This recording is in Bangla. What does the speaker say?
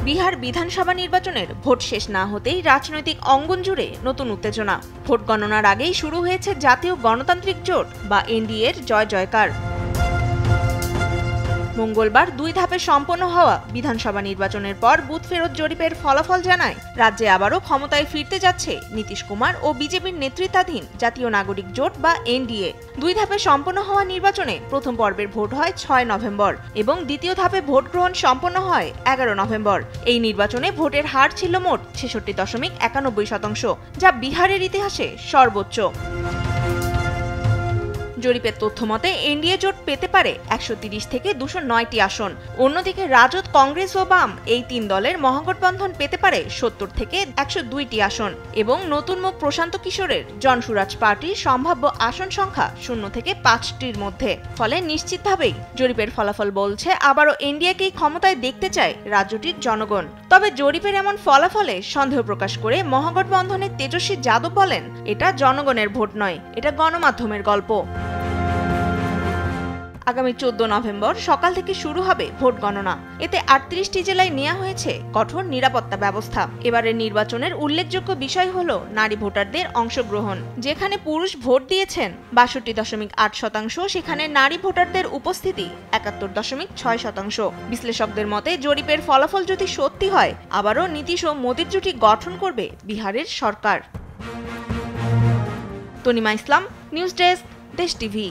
বিহার বিধানসভা নির্বাচনের ভোট শেষ না হতেই রাজনৈতিক অঙ্গন জুড়ে নতুন উত্তেজনা। ভোট গণনার আগেই শুরু হয়েছে জাতীয় গণতান্ত্রিক জোট বা এনডিএর জয় জয়কার। মঙ্গলবার 2 ধাপে সম্পন্ন হওয়া বিধানসভা নির্বাচনের পর বুথ ফেরত জরিপের ফলাফল জানায় রাজ্যে আবারও ক্ষমতায় ফিরতে যাচ্ছে নীতিশ কুমার ও বিজেপির নেতৃত্বাধীন জাতীয় নাগরিক জোট বা এনডিএ। 2 ধাপে সম্পন্ন হওয়া নির্বাচনে প্রথম পর্বের ভোট হয় 6 নভেম্বর এবং দ্বিতীয় ধাপে ভোট গ্রহণ সম্পন্ন হয় 11 নভেম্বর। এই নির্বাচনে ভোটের হার ছিল মোট 66.91%, যা বিহারের ইতিহাসে সর্বোচ্চ। জরিপের তথ্য মতে এনডিএ জোট পেতে পারে 130 থেকে 209টি আসন। অন্যদিকে রাজদ, কংগ্রেস ও বাম এই 3 দলের মহাগঠবন্ধন পেতে পারে 70 থেকে 102টি আসন এবং নতুন মুখ প্রশান্ত কিশোরের জনসুরাজ পার্টির সম্ভাব্য আসন সংখ্যা 0 থেকে 5টির মধ্যে। ফলে নিশ্চিতভাবেই জরিপের ফলাফল বলছে আবারও এনডিএকেই ক্ষমতায় দেখতে চায় রাজ্যটির জনগণ। তবে জরিপের এমন ফলাফলে সন্দেহ প্রকাশ করে মহাগঠবন্ধনের তেজস্বী যাদব বলেন, এটা জনগণের ভোট নয়, এটা গণমাধ্যমের গল্প। আগামী 14 নভেম্বর সকাল থেকে শুরু হবে ভোট গণনা। এতে 38টি জেলায় নেওয়া হয়েছে কঠোর নিরাপত্তা ব্যবস্থা। এবারের নির্বাচনের উল্লেখযোগ্য বিষয় হলো নারী ভোটারদের অংশগ্রহণ। যেখানে পুরুষ ভোট দিয়েছেন 62.8%, সেখানে নারী ভোটারদের উপস্থিতি 71.6%। বিশ্লেষকদের মতে জরিপের ফলাফল যদি সত্যি হয়, আবারও নীতিশ ও মোদির জুটি গঠন করবে বিহারের সরকার। তনিমা ইসলাম, নিউজ ডেস্ক, দেশ টিভি।